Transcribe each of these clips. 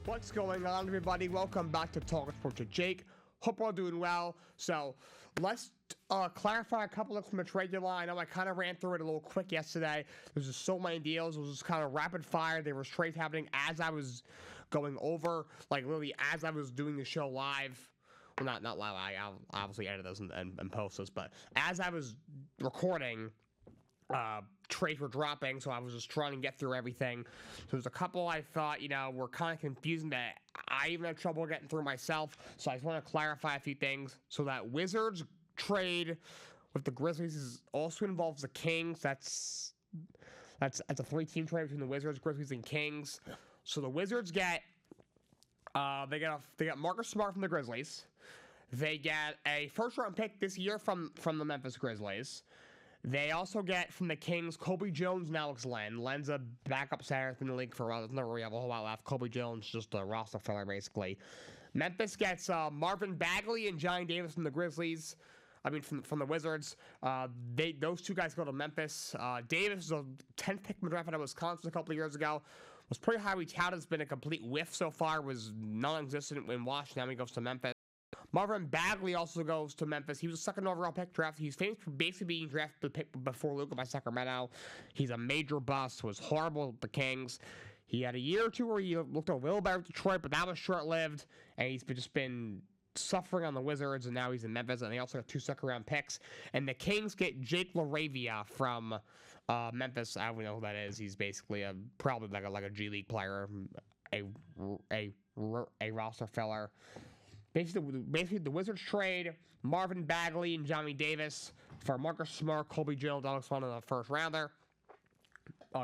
What's going on, everybody? Welcome back to Talkin Sports with Jake. Hope we're all doing well. So let's clarify a couple of from the trade deadline. I know I kind of ran through it a little quick yesterday. There's just so many deals. It was just kind of rapid fire. There was trades happening as I was going over, like literally as I was doing the show live. Well, not live. I'll obviously edit those and post those, but as I was recording, trades were dropping, so I was just trying to get through everything. So there's a couple I thought, were kind of confusing that I even had trouble getting through myself. So I just want to clarify a few things. So that Wizards trade with the Grizzlies also involves the Kings. That's a 3-team trade between the Wizards, Grizzlies, and Kings. So the Wizards get they got Marcus Smart from the Grizzlies. They get a first-round pick this year from the Memphis Grizzlies. They also get from the Kings Kobe Jones and Alex Len. Len's a backup center in the league for a while. Doesn't really have a whole lot left. Kobe Jones just a roster filler basically. Memphis gets Marvin Bagley and Johnny Davis from the Grizzlies. I mean from the Wizards. Those two guys go to Memphis. Davis is a 10th pick in the draft out of Wisconsin a couple of years ago. Was pretty highly touted. Has been a complete whiff so far. Was non-existent in Washington. Now he goes to Memphis. Marvin Bagley also goes to Memphis. He was a second overall pick draft. He's famous for basically being drafted before Luka by Sacramento. He's a major bust. Was horrible with the Kings. He had a year or two where he looked a little better with Detroit, but that was short-lived. And he's just been suffering on the Wizards, and now he's in Memphis. And they also have 2 second-round picks. And the Kings get Jake LaRavia from Memphis. I don't know who that is. He's basically probably like a G League player, a roster filler. Basically, the Wizards trade Marvin Bagley and Johnny Davis for Marcus Smart, Kobe Jones, Alex Len in the first rounder.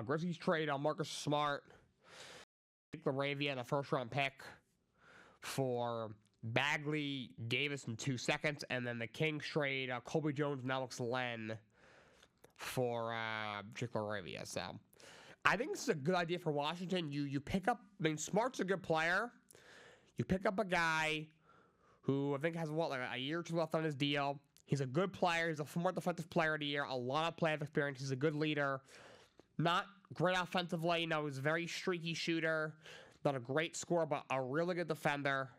Grizzlies trade Marcus Smart, LaRavia, and a first-round pick for Bagley, Davis, and 2 seconds. And then the Kings trade Kobe Jones and Alex Len for Jake LaRavia. So I think this is a good idea for Washington. You pick up, I mean, Smart's a good player. You pick up a guy who I think has, like a year or two left on his deal. He's a good player. He's a former defensive player of the year. A lot of playoff experience. He's a good leader. Not great offensively. He's a very streaky shooter. Not a great scorer, but a really good defender.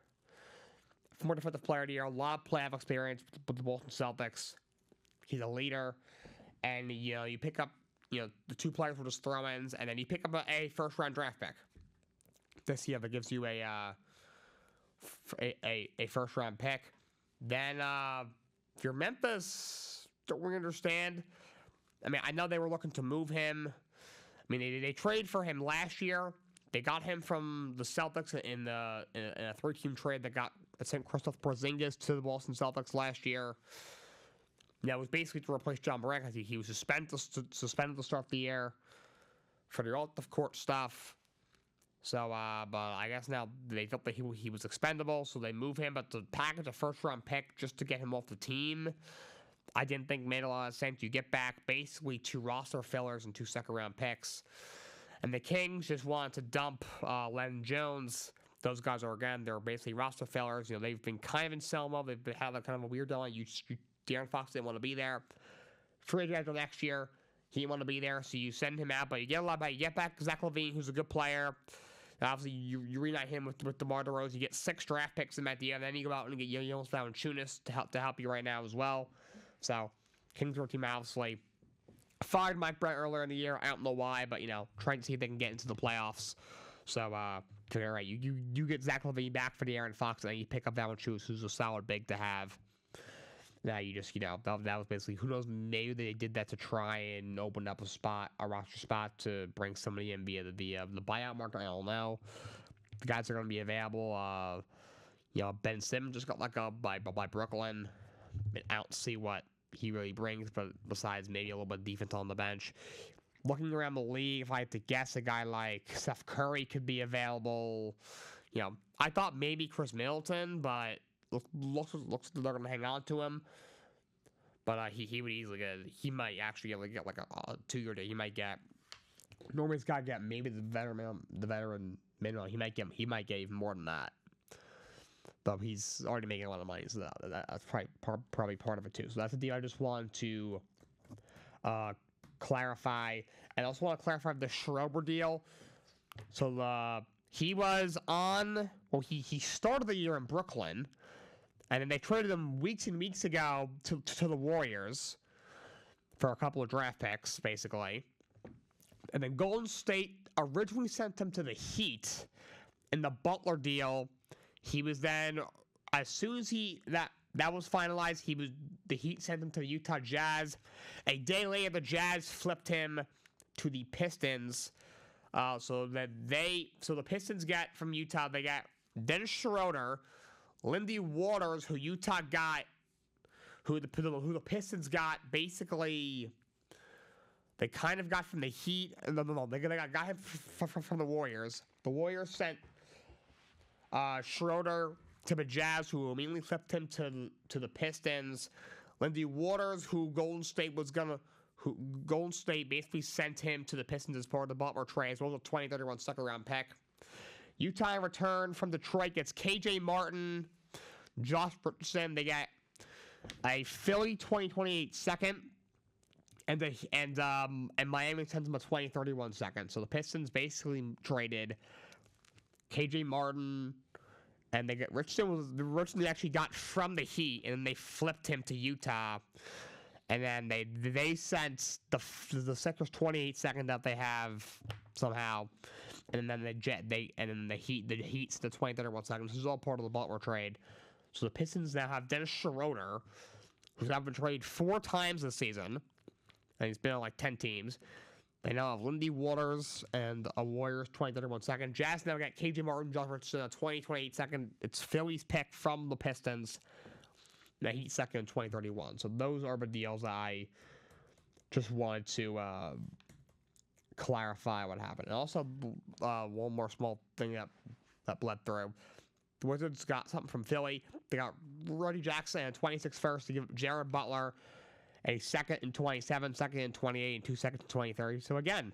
Former defensive player of the year. A lot of playoff experience with the Boston Celtics. He's a leader. And, you pick up, the 2 players were just throw-ins. And then you pick up a first-round draft pick this year that gives you a first-round pick. Then if you're Memphis, don't really understand. I mean, I know they were looking to move him. I mean, they traded for him last year. They got him from the Celtics in a 3-team trade that sent Kristaps Porzingis to the Boston Celtics last year. That was basically to replace John Morant because he was suspended to start the year for the off-the-court stuff. So, but I guess now they felt that he was expendable, so they move him. But to package a first-round pick just to get him off the team, I didn't think made a lot of sense. You get back basically 2 roster fillers and 2 second-round picks. And the Kings just wanted to dump Len Jones. Those guys they're basically roster fillers. They've been kind of in sell mode. They've had kind of a weird deadline. De'Aaron Fox didn't want to be there. Free agent after next year. He didn't want to be there, so you send him out. But you get a lot back. You get back Zach LaVine, who's a good player. Obviously, you reunite him with DeMar DeRozan. You get 6 draft picks in at the end. Then you go out and get Jonas Valanciunas to help you right now as well. So, Kings team obviously fired Mike Brett earlier in the year. I don't know why, but trying to see if they can get into the playoffs. So, all right, you get Zach LaVine back for De'Aaron Fox, and then you pick up Valanciunas, who's a solid big to have. Now you just that was basically, who knows, maybe they did that to try and open up a roster spot to bring somebody in via the buyout market. I don't know. The guys are going to be available. Ben Simmons just got let go by Brooklyn. I don't see what he really brings, but besides maybe a little bit of defense on the bench. Looking around the league, if I had to guess, a guy like Steph Curry could be available. I thought maybe Chris Middleton, but looks like they're going to hang on to him. But he would easily he might actually get like a 2-year deal. He might get, normally he's got to get maybe the veteran minimum. He might get even more than that. But he's already making a lot of money, so that's probably part of it too. So that's the deal I just wanted to clarify. And I also want to clarify the Schroeder deal. So He was on, well, he started the year in Brooklyn, and then they traded him weeks and weeks ago to the Warriors for a couple of draft picks, basically. And then Golden State originally sent him to the Heat in the Butler deal. He was then, as soon as that was finalized, the Heat sent him to the Utah Jazz. A day later, the Jazz flipped him to the Pistons. So the Pistons get from Utah, they got Dennis Schroeder, Lindy Waters, who Utah got, who the Pistons got, basically, they kind of got from the Heat. No, they got him from the Warriors. The Warriors sent Schroeder to the Jazz, who immediately flipped him to the Pistons. Lindy Waters, who Golden State basically sent him to the Pistons as part of the Butler trade, as well as a 2031 second-round pick. Utah in return from Detroit gets KJ Martin, Josh Richardson. They get a Philly 2028 second, and Miami sends them a 2031 second. So the Pistons basically traded KJ Martin, and they get Richardson they actually got from the Heat, and then they flipped him to Utah. And then they sent the Sixers 28 second that they have somehow, and then the Heat's the 2031 second. This is all part of the Butler trade. So the Pistons now have Dennis Schroeder, who's now been traded 4 times this season, and he's been on like 10 teams. They now have Lindy Waters and a Warriors 2031 second. Jazz now got KJ Martin, Josh Richardson, a 2028 second. It's Philly's pick from the Pistons. The Heat second in 2031. So those are the deals that I just wanted to clarify what happened. And also, one more small thing that bled through. The Wizards got something from Philly. They got Rudy Jackson and 26 first to give Jared Butler a second in 27, second in 28, and 2 seconds in 2030. So again,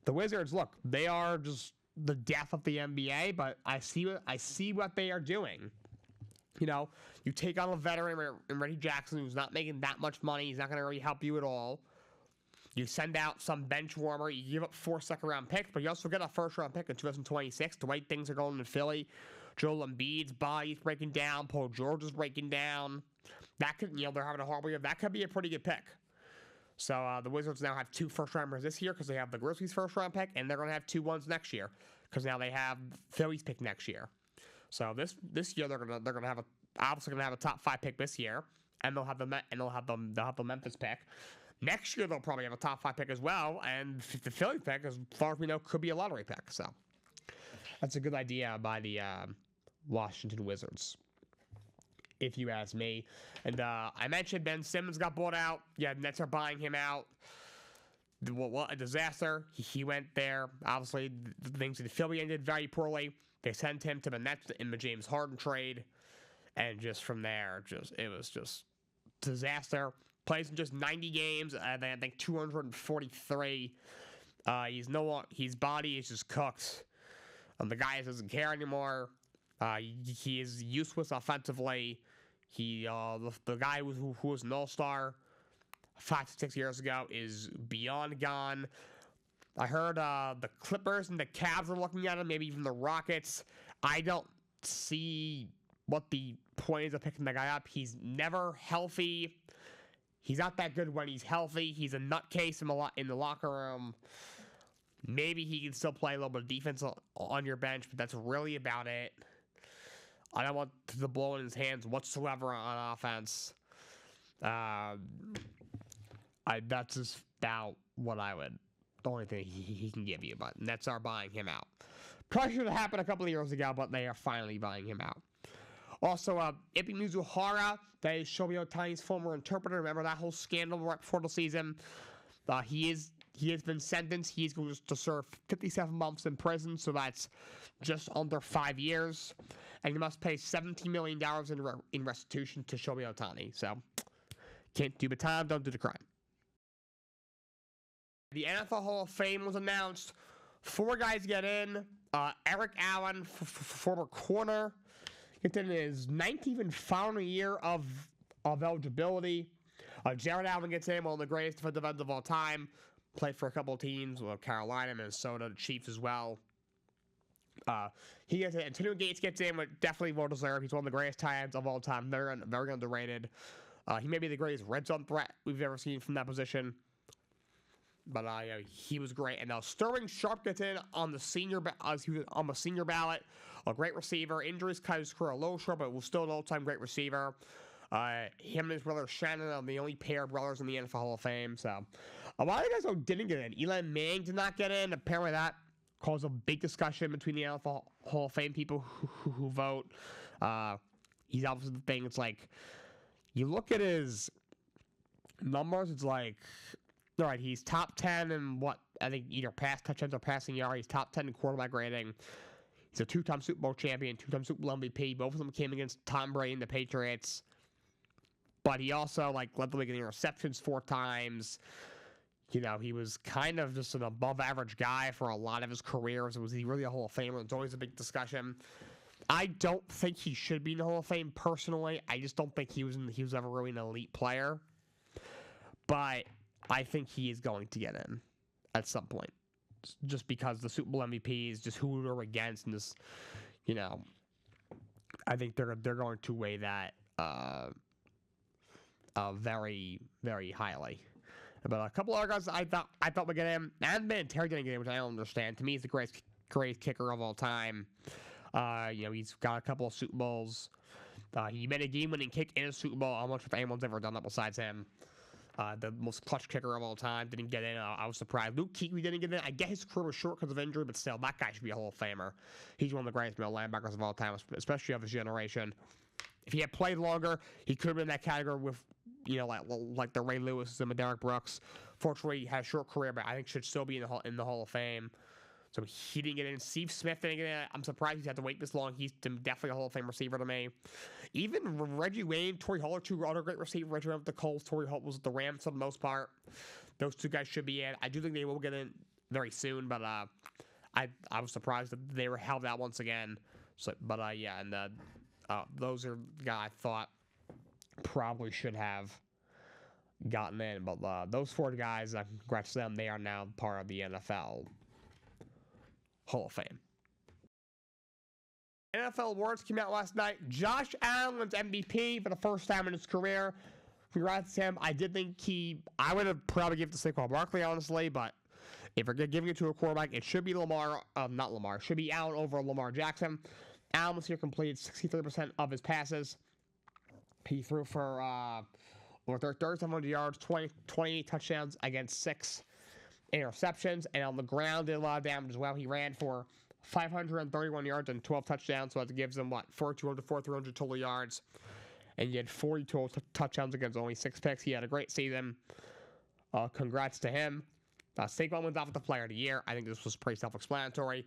the Wizards, look, they are just the death of the NBA, but I see what they are doing. You know, you take on a veteran in Reggie Jackson who's not making that much money. He's not going to really help you at all. You send out some bench warmer. You give up 4 second-round picks, but you also get a first-round pick in 2026. The way things are going in Philly, Joel Embiid's body's breaking down. Paul George is breaking down. That could, they're having a horrible year. That could be a pretty good pick. So the Wizards now have 2 first-rounders this year because they have the Grizzlies' first-round pick, and they're going to have 2 ones next year because now they have Philly's pick next year. So this year they're gonna have obviously gonna have a top 5 pick this year, and they'll have the Memphis pick. Next year they'll probably have a top 5 pick as well, and the Philly pick, as far as we know, could be a lottery pick. So that's a good idea by the Washington Wizards, if you ask me. And I mentioned Ben Simmons got bought out. Yeah, the Nets are buying him out. What a disaster. He went there. Obviously, the things in Philly ended very poorly. They sent him to the Nets in the James Harden trade. And just from there, it was just disaster. Plays in just 90 games. I think 243. His body is just cooked. The guy doesn't care anymore. He is useless offensively. The guy who was an all-star 5 to 6 years ago is beyond gone. I heard the Clippers and the Cavs are looking at him, maybe even the Rockets. I don't see what the point is of picking the guy up. He's never healthy. He's not that good when he's healthy. He's a nutcase in the locker room. Maybe he can still play a little bit of defense on your bench, but that's really about it. I don't want the blow in his hands whatsoever on offense. That's just about what I would. The only thing he can give you, but Nets are buying him out. Probably should have happened a couple of years ago, but they are finally buying him out. Also, Ipi Mizuhara, that is Shohei Ohtani's former interpreter. Remember that whole scandal right before the season? He has been sentenced. He's going to serve 57 months in prison, so that's just under 5 years. And he must pay $17 million in restitution to Shohei Ohtani. So, can't do the time, don't do the crime. The NFL Hall of Fame was announced. 4 guys get in. Eric Allen, former corner, gets in his 19th and final year of eligibility. Jared Allen gets in, one of the greatest defensive ends of all time. Played for a couple of teams, Carolina, Minnesota, the Chiefs as well. He gets it. Antonio Gates gets in, but definitely well deserved. He's one of the greatest tight ends of all time. Very underrated. He may be the greatest red zone threat we've ever seen from that position. But he was great. And now Sterling Sharp gets in on the senior he was on the senior ballot. A great receiver. Injuries cut his career a little short, but was still an all-time great receiver. Him and his brother Shannon are the only pair of brothers in the NFL Hall of Fame. So a lot of guys didn't get in. Eli Manning did not get in. Apparently that caused a big discussion between the NFL Hall of Fame people who vote. He's obviously the thing. It's like, you look at his numbers, it's like, all right, he's top 10 in what, I think either pass touchdowns or passing yard. He's top 10 in quarterback rating. He's a two-time Super Bowl champion, two-time Super Bowl MVP. Both of them came against Tom Brady and the Patriots. But he also, led the league in interceptions 4 times. He was kind of just an above-average guy for a lot of his careers. Was he really a Hall of Famer? It's always a big discussion. I don't think he should be in the Hall of Fame personally. I just don't think he was ever really an elite player. But I think he is going to get in at some point, just because the Super Bowl MVPs, just who they're against, and just, I think they're going to weigh that very, very highly. But a couple other guys I thought would get in, and Terry didn't get in, which I don't understand. To me, he's the greatest kicker of all time. He's got a couple of Super Bowls. He made a game-winning kick in a Super Bowl. I'm not sure if anyone's ever done that besides him. The most clutch kicker of all time didn't get in. I was surprised. Luke Kuechly didn't get in. I get his career was short because of injury, but still, that guy should be a Hall of Famer. He's one of the greatest middle linebackers of all time, especially of his generation. If he had played longer, he could have been in that category with, like the Ray Lewis and the Derek Brooks. Fortunately, he had a short career, but I think should still be in the Hall of Fame. So he didn't get in. Steve Smith didn't get in. I'm surprised he's had to wait this long. He's definitely a Hall of Fame receiver to me. Even Reggie Wayne, Torrey Holt, 2 other great receivers. Reggie went with the Colts. Torrey Holt was with the Rams for the most part. Those 2 guys should be in. I do think they will get in very soon, but I was surprised that they were held out once again. So, but those are guys I thought probably should have gotten in. But those 4 guys, congrats to them. They are now part of the NFL Hall of Fame. NFL awards came out last night. Josh Allen was MVP for the first time in his career. Congrats to him. I did think I would have probably given it to Saquon Barkley, honestly, but if we're giving it to a quarterback, it should be it should be Allen over Lamar Jackson. Allen was here, completed 63% of his passes. He threw for over 3,700 yards, 28 touchdowns against 6 interceptions, and on the ground did a lot of damage as well. He ran for 531 yards and 12 touchdowns, so that gives him 4,200 total yards, and he had 40 total touchdowns against only 6 picks. He had a great season. Congrats to him. Saquon wins Offensive Player of the Year. I think this was pretty self-explanatory.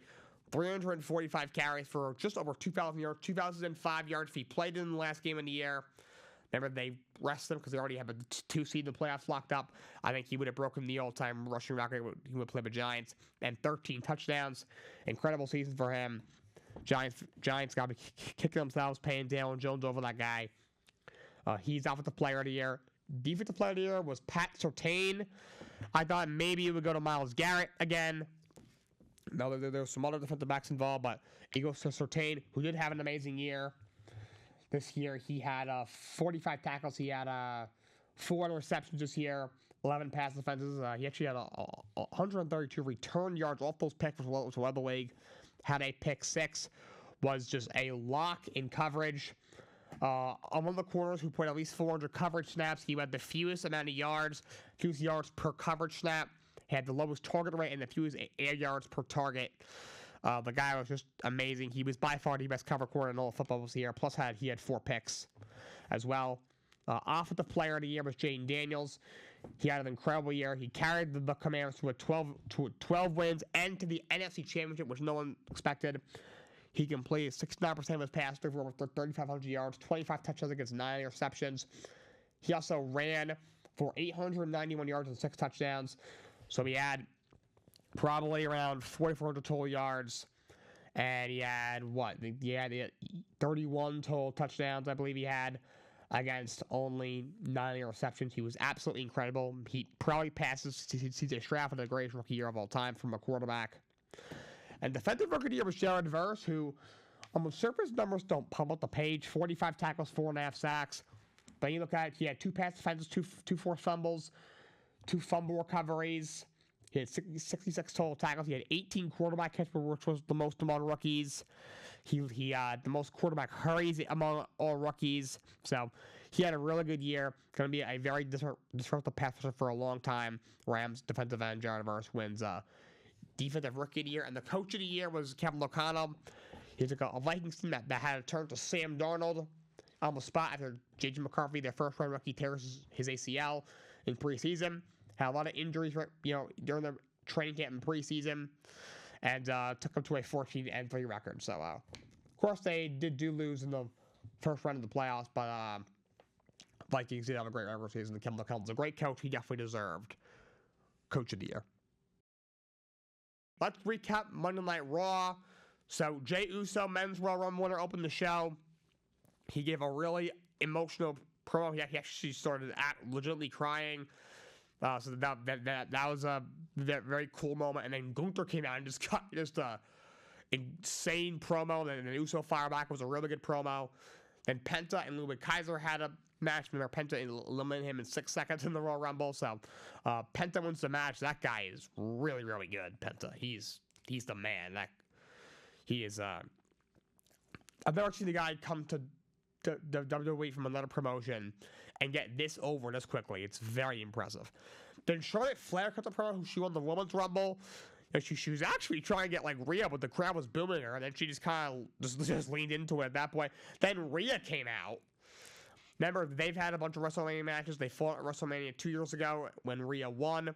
345 carries for just over 2,000 yards, 2,005 yards if he played in the last game of the year. Remember, they rested him because they already have a 2 seed in the playoffs locked up. I think he would have broken the all-time rushing record. He would play the Giants. And 13 touchdowns. Incredible season for him. Giants got to be kicking themselves, paying Daniel Jones over that guy. He's Offensive Player of the Year. Defensive Player of the Year was Pat Surtain. I thought maybe it would go to Myles Garrett again. No, there were some other defensive backs involved, but it goes to Surtain, who did have an amazing year. This year, he had 45 tackles. He had 4 receptions this year, 11 pass defenses. He actually had 132 return yards off those picks, which was led the league. Had a pick 6, was just a lock in coverage. On one of the corners who played at least 400 coverage snaps, he had the fewest amount of yards per coverage snap. He had the lowest target rate and the fewest air yards per target. The guy was just amazing. He was by far the best cover corner in all of football this year. Plus, he had 4 picks as well. Offensive Player of the Year was Jaden Daniels. He had an incredible year. He carried the Commanders to 12 wins and to the NFC Championship, which no one expected. He completed 69% of his passes for over 3,500 yards, 25 touchdowns against 9 interceptions. He also ran for 891 yards and 6 touchdowns. So he had probably around 4,400 total yards, and he had 31 total touchdowns, I believe he had, against only 9 interceptions. He was absolutely incredible. He probably passes C.J. Stroud for the greatest rookie year of all time from a quarterback. And defensive rookie of the year was Jared Verse, who on the surface numbers don't pump up the page. 45 tackles, 4.5 sacks. But you look at it, he had 2 pass defenses, two forced fumbles, 2 fumble recoveries. He had 66 total tackles. He had 18 quarterback catches, which was the most among rookies. He had the most quarterback hurries among all rookies. So he had a really good year. Going to be a very disruptive pass rusher for a long time. Rams defensive end Jared Verse wins defensive rookie of the year. And the coach of the year was Kevin O'Connell. He took a Vikings team that had to turn to Sam Darnold on the spot after J.J. McCarthy, their first-round rookie, tears his ACL in preseason. Had a lot of injuries, during the training camp in preseason, and took them to a 14-3 record. So, of course, they do lose in the first round of the playoffs, but Vikings did have a great regular season. Kevin O'Connell's a great coach. He definitely deserved Coach of the Year. Let's recap Monday Night Raw. So, Jey Uso, Men's Royal Rumble winner, opened the show. He gave a really emotional promo. He actually started legitimately crying. So that was a very cool moment. And then Gunther came out and just cut a insane promo. And then Uso fireback was a really good promo. Then Penta and Ludwig Kaiser had a match. Remember, Penta eliminated him in 6 seconds in the Royal Rumble. So Penta wins the match. That guy is really, really good. Penta, he's the man. He is. I've never seen the guy come to the WWE from another promotion and get this over this quickly. It's very impressive. Then Charlotte Flair cut the promo, who she won the Women's Rumble. And she was actually trying to get like Rhea, but the crowd was booing her, and then she just kind of just leaned into it at that point. Then Rhea came out. Remember, they've had a bunch of WrestleMania matches. They fought at WrestleMania 2 years ago when Rhea won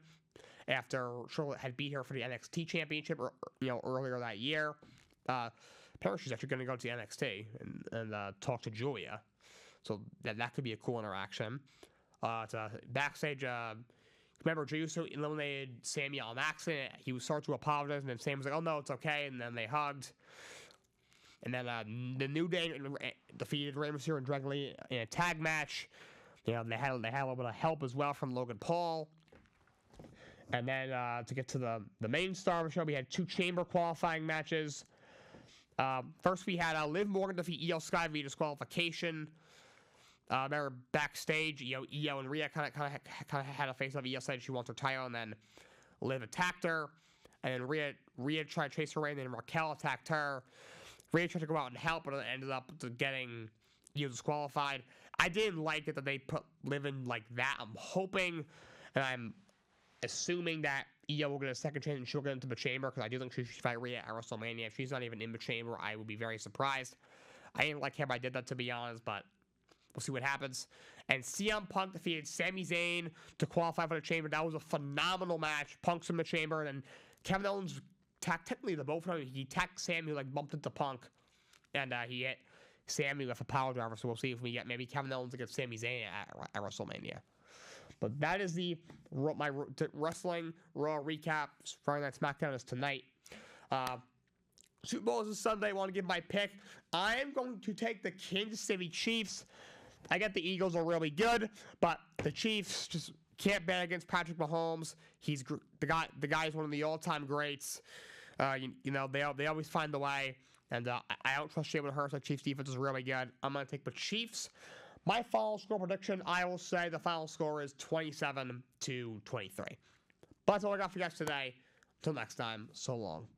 after Charlotte had beat her for the NXT Championship, earlier that year. Apparently, she's actually going to go to NXT and talk to Julia. So that could be a cool interaction. It's backstage. Remember, Jey Uso eliminated Sami on accident. He was starting to apologize, and then Sami was like, "Oh no, it's okay." And then they hugged. And then the New Day defeated Rey Mysterio and Dragon Lee in a tag match. They had a little bit of help as well from Logan Paul. And then to get to the main star of the show, we had 2 chamber qualifying matches. First, we had Liv Morgan defeat Io Sky via disqualification. They're backstage. Io and Rhea kind of had a face-off. Io said she wants her title, and then Liv attacked her. And then Rhea tried to chase her away, and then Raquel attacked her. Rhea tried to go out and help, but it ended up getting Io disqualified. I didn't like it that they put Liv in like that. I'm hoping, and I'm assuming that Io will get a second chance and she'll get into the chamber, because I do think she should fight Rhea at WrestleMania. If she's not even in the chamber, I would be very surprised. I didn't like how I did that, to be honest, but we'll see what happens. And CM Punk defeated Sami Zayn to qualify for the chamber. That was a phenomenal match. Punk's in the chamber, and Kevin Owens technically the both of them. He attacked Sami, like bumped into Punk, and he hit Sami with a power driver. So we'll see if we get maybe Kevin Owens against Sami Zayn at WrestleMania. But that is my Wrestling Raw recap. Friday Night SmackDown is tonight. Super Bowl is this Sunday. I want to give my pick. I am going to take the Kansas City Chiefs. I get the Eagles are really good, but the Chiefs just can't bet against Patrick Mahomes. He's the guy. The guy is one of the all-time greats. They always find a way, and I don't trust Jalen Hurts. The Chiefs defense is really good. I'm going to take the Chiefs. My final score prediction, I will say the final score is 27-23. But that's all I got for you guys today. Until next time, so long,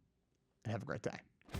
and have a great day.